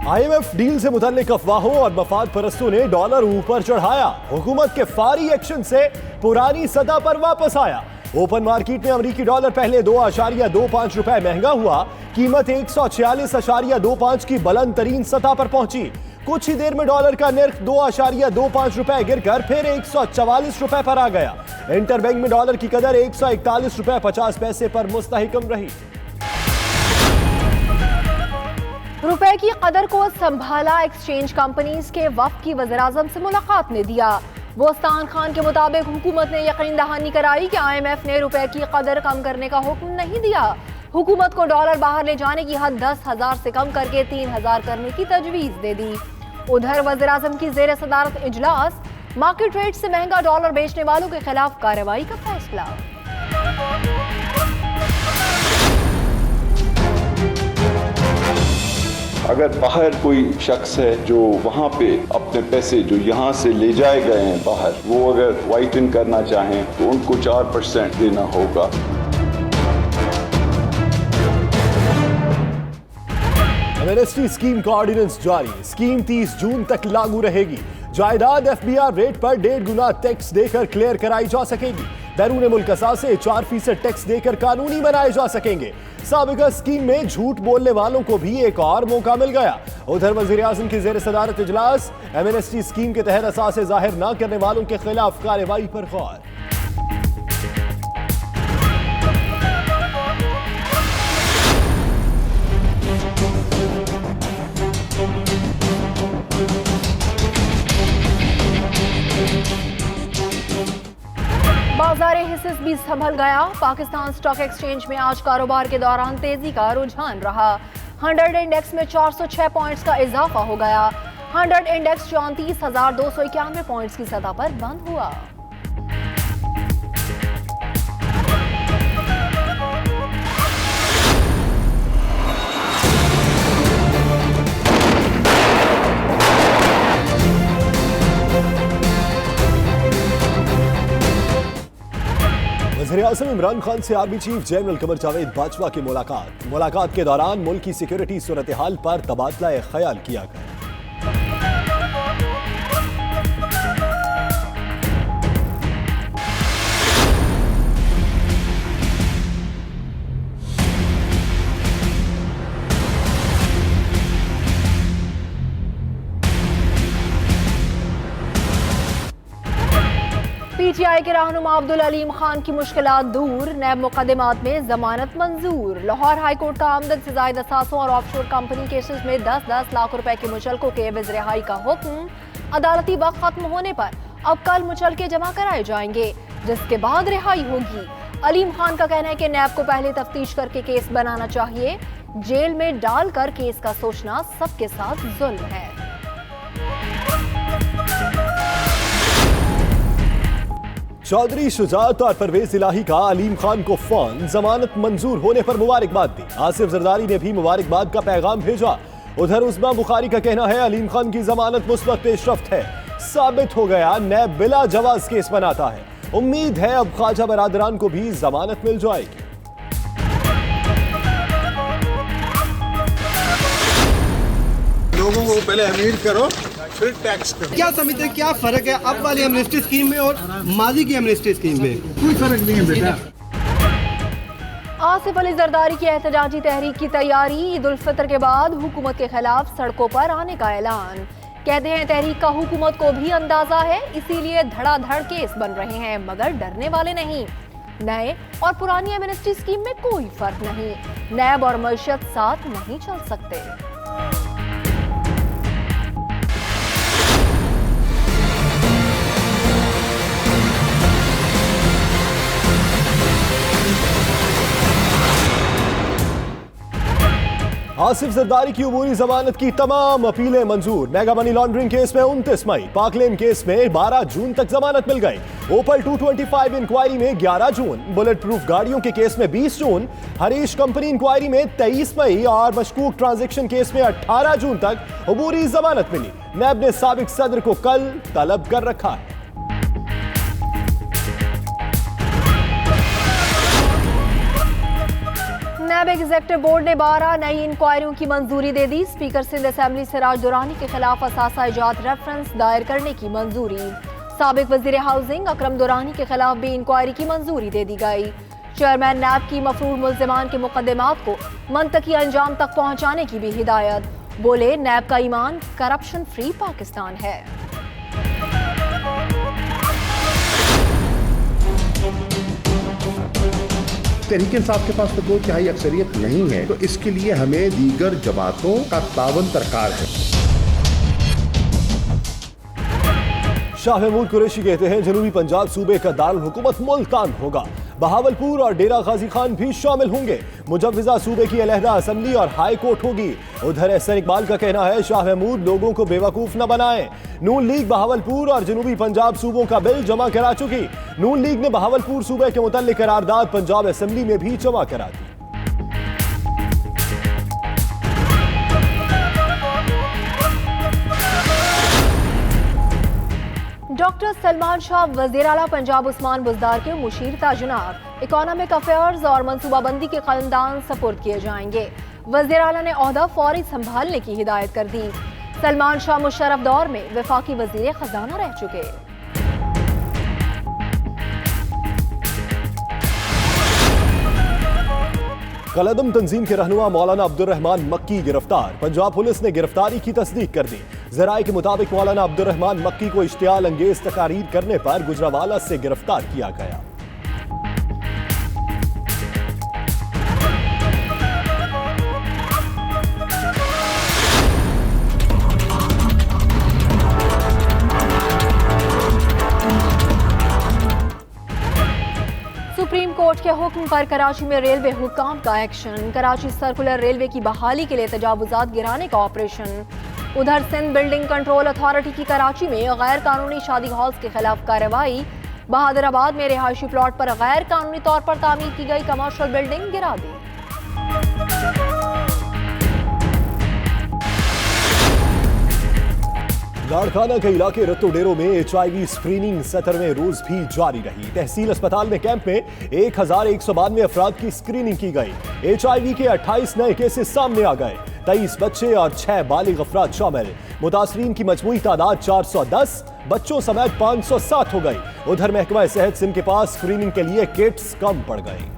IMF deal से मुताल्लिक अफवाहों और मफाद परस्तों ने डॉलर ऊपर चढ़ाया। हुकूमत के फारी एक्शन से पुरानी सतह पर वापस आया। ओपन मार्केट में अमेरिकी डॉलर पहले 2.25 रुपए महंगा हुआ। कीमत 146.25 की बुलंद तरीन सतह पर पहुंची। कुछ ही देर में डॉलर का निर्ख 2.25 रुपए गिरकर फिर 144 रुपए पर आ गया। इंटरबैंक में डॉलर की कदर 141 रुपए 50 पैसे पर मुस्तहकम रही। रुपए की कदर को संभाला एक्सचेंज कंपनीज के वफ्द की वज़ीर-ए-आज़म से मुलाकात ने दिया। बोस्तान खान के मुताबिक हुकूमत ने यकीन दहानी कराई कि IMF ने रुपए की कदर कम करने का हुक्म नहीं दिया। हुकूमत को डॉलर बाहर ले जाने की हद 10,000 से कम करके 3,000 करने की तजवीज दे दी। उधर वज़ीर-ए-आज़म की ज़ेर सदारत इजलास, मार्केट रेट से महंगा डॉलर बेचने वालों के खिलाफ कार्रवाई का फैसला। अगर बाहर कोई शख्स है जो वहाँ पे अपने पैसे जो यहाँ से ले जाए गए हैं बाहर, वो अगर वाइट इन करना चाहें तो उनको 4% देना होगा। एमएनएसटी स्कीम का ऑर्डिनेंस जारी। स्कीम 30 जून तक लागू रहेगी। जायदाद FBR रेट पर 1.5 गुना टैक्स देकर क्लियर कराई जा सकेगी। बैरून मुल्क असासे 4% टैक्स देकर कानूनी बनाए जा सकेंगे। साबिका स्कीम में झूठ बोलने वालों को भी एक और मौका मिल गया। उधर वज़ीर-ए-आज़म की ज़ेर सदारत इजलास, एमएनएसटी स्कीम के तहत असासे जाहिर न करने वालों के खिलाफ कार्रवाई पर गौर। बाजार हिस्सेस भी संभल गया। पाकिस्तान स्टॉक एक्सचेंज में आज कारोबार के दौरान तेजी का रुझान रहा। 100 इंडेक्स में 406 पॉइंट्स का इजाफा हो गया। 100 इंडेक्स 34,291 पॉइंट्स की सतह पर बंद हुआ। वज़ीर-ए-आज़म इमरान खान से army chief general Qamar Javed Bajwa की मुलाकात के दौरान मुल्क की सिक्योरिटी सूरत हाल पर तबादला ख्याल किया गया। PTI के रहनुमा अब्दुल अलीम खान की मुश्किलात दूर। नैब मुकदमात में जमानत मंजूर। लाहौर हाई कोर्ट का आमदन से जायद असासों और ऑफशोर कंपनी केसेस में 10-10 लाख रुपए के मुचलकों के एवज रिहाई का हुक्म। अदालती वक्त खत्म होने पर अब कल मुचलके जमा कराए जाएंगे, जिसके बाद रिहाई होगी। अलीम खान का कहना है कि नैब को पहले तफ्तीश करके केस बनाना चाहिए। जेल में डालकर केस का सोचना सबके साथ जुल्म है। चौधरी शुजात और परवेज इलाही का अलीम खान को फोन, जमानत मंजूर होने पर मुबारकबाद दी। आसिफ जरदारी ने भी मुबारकबाद का पैगाम भेजा। उधर उस्मा बुखारी का कहना है अलीम खान की जमानत मुस्बत पेशरफ्त है। साबित हो गया नैब बिला जवाज केस बनाता है। उम्मीद है अब ख्वाजा बरादरान को भी जमानत मिल जाएगी। लोगों को पहले अमीर करो फिर टैक्स करो। क्या समझते हैं क्या फर्क है अब वाली एमनेस्टी स्कीम में और माजी की एमनेस्टी स्कीम में? कोई फर्क नहीं है बेटा। आसिफ अली जरदारी की एहतजाजी तहरीक की तैयारी। ईद उल फितर के बाद हुकूमत के खिलाफ सड़कों पर आने का ऐलान। कहते हैं तहरीक का हुकूमत को भी अंदाजा है, इसीलिए धड़ाधड़ केस बन रहे हैं, मगर डरने वाले नहीं। नए और पुरानी एमनेस्टी स्कीम में कोई फर्क नहीं। नैब और मईशत साथ नहीं चल सकते। आसिफ जरदारी की अबूरी जमानत की तमाम अपीलें मंजूर। मेगा मनी लॉन्ड्रिंग केस में 29 मई, पाकलेन केस में 12 जून तक जमानत मिल गई। ओपल 225 इंक्वायरी में 11 जून, बुलेट प्रूफ गाड़ियों के केस में 20 जून, हरीश कंपनी इंक्वायरी में 23 मई और मशकूक ट्रांजैक्शन केस में 18 जून तक अबूरी जमानत मिली। नैब ने साबिक सदर को कल तलब कर रखा है। नैब एग्जीक्यूटिव बोर्ड ने 12 नई इंक्वायरियों की मंजूरी दे दी। स्पीकर सिंध असेंबली सिराज दुरानी के खिलाफ असासा इजाद रेफरेंस दायर करने की मंजूरी। साबिक वजीर हाउसिंग अकरम दुरानी के खिलाफ भी इंक्वायरी की मंजूरी दे दी गई। चेयरमैन नैब की मफरूर मुल्जिमान के मुकदमात को मंतकी अंजाम तक पहुंचाने की भी हिदायत। बोले नैब का ईमान करप्शन फ्री पाकिस्तान है। तहरीक इंसाफ के पास तो 2/3 अक्सरियत नहीं है, तो इसके लिए हमें दीगर जमातों का तावन दरकार है। शाह महमूद कुरैशी कहते हैं जनूबी पंजाब सूबे का दारुल हुकूमत मुल्तान होगा। बहावलपुर और डेरा गाजी खान भी शामिल होंगे। मुजव्विजा सूबे की अलहदा असम्बली और हाई कोर्ट होगी। उधर एहसन इकबाल का कहना है शाह महमूद लोगों को बेवकूफ न बनाएं। नून लीग बहावलपुर और जनूबी पंजाब सूबों का बिल जमा करा चुकी। नून लीग ने बहावलपुर सूबे के मुतल्लिक करारदाद पंजाब असम्बली में भी जमा करा दी। डॉक्टर सलमान शाह वज़ीर आला पंजाब उस्मान बुज़दार के मुशीर ताजुनाब इकोनॉमिक अफेयर्स और मनसूबाबंदी के क़लमदान सपुर्द किए जाएंगे। वज़ीर आला ने ओहदा फौरी संभालने की हिदायत कर दी। सलमान शाह मुशर्रफ दौर में वफाकी वज़ीर खजाना रह चुके। कलदम तंजीम के रहनुमा मौलाना अब्दुल रहमान मक्की गिरफ्तार। पंजाब पुलिस ने गिरफ्तारी की तस्दीक कर दी। जराये के मुताबिक मौलाना अब्दुल रहमान मक्की को इश्तियाल अंगेज तकारीर करने पर गुजरावाला से गिरफ्तार किया गया। सुप्रीम कोर्ट के हुक्म पर कराची में रेलवे हुक्काम का एक्शन। कराची सर्कुलर रेलवे की बहाली के लिए तजावुजात गिराने का ऑपरेशन। उधर सिंध बिल्डिंग कंट्रोल अथॉरिटी की कराची में गैर कानूनी शादी हॉल्स के खिलाफ कार्रवाई। बहादुराबाद में रिहायशी प्लॉट पर गैर कानूनी तौर पर तामीर की गई कमर्शियल बिल्डिंग गिरा दी। लाड़काना के इलाके रत्तो डेरों में HIV स्क्रीनिंग 17वें रोज भी जारी रही। तहसील अस्पताल में कैंप में 1192 अफराद की स्क्रीनिंग की गई। HIV के 28 नए केसेस सामने आ गए। 23 बच्चे और 6 बालिग अफराद शामिल। मुतासरीन की मजमूई तादाद 410, बच्चों समेत 507 हो गई। उधर महकमा सेहत सिंध के पास स्क्रीनिंग के लिए किट्स कम पड़ गई।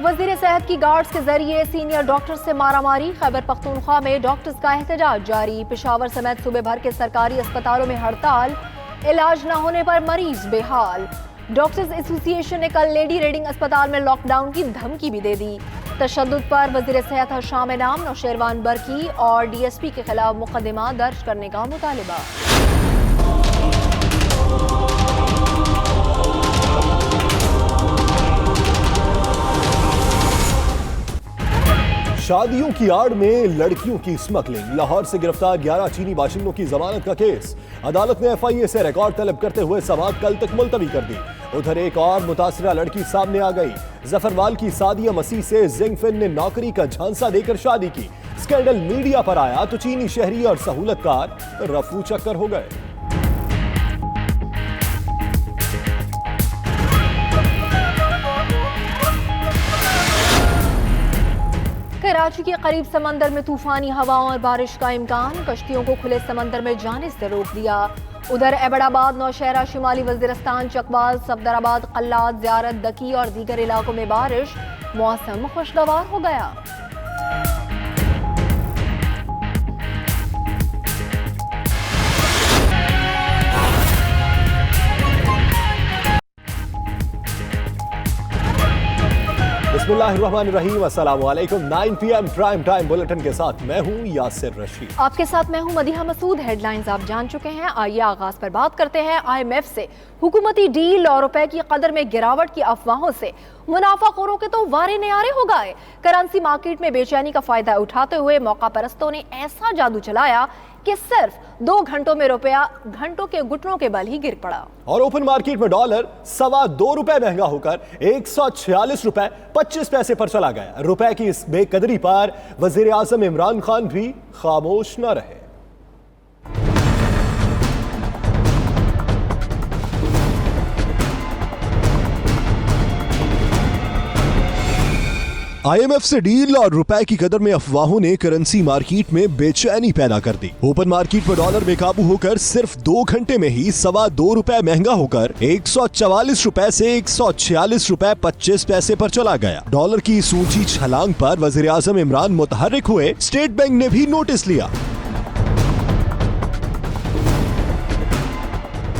वजीर सेहत की गार्ड्स के जरिए सीनियर डॉक्टर से मारामारी। खैबर पख्तूनख्वा में डॉक्टर्स का एहतजाज जारी। पेशावर समेत सूबे भर के सरकारी अस्पतालों में हड़ताल। इलाज न होने पर मरीज बेहाल। डॉक्टर्स एसोसिएशन ने कल लेडी रीडिंग अस्पताल में लॉकडाउन की धमकी भी दे दी। तशद्दुद पर वजीर सेहत हशाम इनाम, नौशेरवान बरकी और DSP के खिलाफ मुकदमा दर्ज करने का मुतालिबा। शादियों की आड़ में लड़कियों की स्मगलिंग। लाहौर से गिरफ्तार 11 चीनी बाशिंदों की जमानत का केस। अदालत ने FIA से रिकॉर्ड तलब करते हुए समाअत कल तक मुलतवी कर दी। उधर एक और मुतासरा लड़की सामने आ गई। जफरवाल की सादिया मसीह से जिंगफिन ने नौकरी का झांसा देकर शादी की। स्कैंडल मीडिया पर आया तो चीनी शहरी और सहूलतकार रफू चक्कर हो गए। कराची के करीब समंदर में तूफानी हवाओं और बारिश का इम्कान। कश्तियों को खुले समंदर में जाने से रोक दिया। उधर एबटाबाद, नौशहरा, शिमाली वजीरिस्तान, चकवाल, सफदराबाद, कल्लात, ज़ियारत, दकी और दीगर इलाकों में बारिश। मौसम खुशगवार हो गया। बिस्मिल्लाहिर्रहमानिर्रहीम, अस्सलाम वालेकुम। 9 PM प्राइम टाइम बुलेटिन के साथ मैं हूं यासिर रशीद। आपके साथ मैं हूं मदीहा मसूद। हेडलाइंस आप जान चुके हैं। आइए आगाज पर बात करते हैं IMF से हुकूमती डील और रुपए की कदर में गिरावट की अफवाहों से मुनाफाखोरों के तो वारे न्यारे हो गए। करेंसी मार्केट में बेचैनी का फायदा उठाते हुए मौका परस्तों ने ऐसा जादू चलाया कि सिर्फ 2 घंटों में रुपया घंटों के घुटनों के बल ही गिर पड़ा। और ओपन मार्केट में डॉलर ₹2.25 महंगा होकर 146 रुपए 25 पैसे पर चला गया। रुपए की इस बेकदरी पर वजीर आजम इमरान खान भी खामोश न रहे। IMF से डील और रुपए की कदर में अफवाहों ने करेंसी मार्केट में बेचैनी पैदा कर दी। ओपन मार्केट में डॉलर बेकाबू होकर सिर्फ 2 घंटे में ही ₹2.25 महंगा होकर 144 रुपए से 146 रुपए 25 पैसे पर चला गया। डॉलर की इस ऊंची छलांग पर वजीर आजम इमरान मुतहर्रिक हुए। स्टेट बैंक ने भी नोटिस लिया।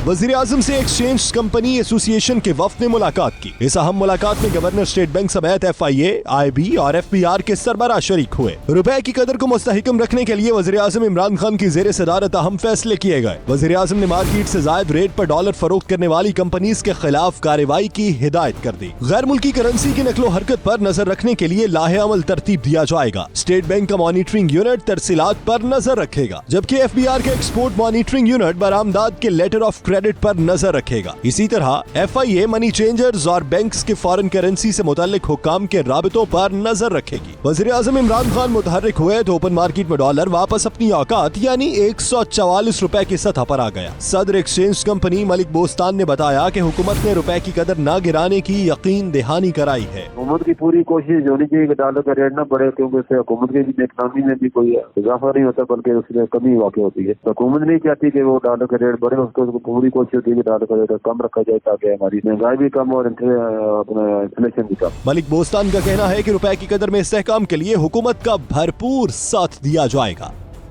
वजीर आजम से एक्सचेंज कंपनी एसोसिएशन के वफ्द ने मुलाकात की। इस अहम मुलाकात में गवर्नर स्टेट बैंक समेत FIA, IB और FBR के सरबराह शरीक हुए। रुपए की कदर को मुस्तहकम रखने के लिए वजीर आजम इमरान खान की जेर सदारत अहम फैसले किए गए। वजीर आजम ने मार्केट से जायद रेट पर डॉलर फरोख्त करने वाली कंपनीज के खिलाफ कार्रवाई की हिदायत कर दी। गैर मुल्की करेंसी की नकलो हरकत पर नजर रखने के लिए लाहे अमल तरतीब दिया जाएगा। स्टेट बैंक का मॉनिटरिंग यूनिट तरसीलात पर नजर रखेगा, जबकि FBR के एक्सपोर्ट मॉनिटरिंग यूनिट बरामदात के लेटर ऑफ क्रेडिट पर नजर रखेगा। इसी तरह FIA मनी चेंजर्स और बैंक्स के फॉरेन करेंसी से मुताल्लिक हुक्काम के राबितों पर नजर रखेगी। वजीर आजम इमरान खान मुतहर्रिक हुए तो ओपन मार्केट में डॉलर वापस अपनी औकात यानी 144 रुपए की सतह पर आ गया। सदर एक्सचेंज कंपनी मलिक बोस्तान ने बताया कि हुकूमत ने रुपए की कदर न गिराने की यकीन दहानी कराई है। हुकूमत की पूरी कोशिश होनी चाहिए कि डॉलर का रेट न बढ़े, क्योंकि उससे हुकूमत की इकनॉमी में भी कोई इजाफा नहीं होता बल्कि उसमें कमी वाक़ होती है। हुकूमत नहीं चाहती कि वो डॉलर का रेट बढ़े, उसको पूरी कोशिश होती है कि डॉलर का रेट कम रखा जाए ताकि हमारी महंगाई भी कम और अपना इन्फ्लेशन भी कम। मलिक बोस्तान का कहना है कि रुपए की कदर में इस्तेहकाम के लिए हुकूमत का भरपूर साथ दिया जाएगा।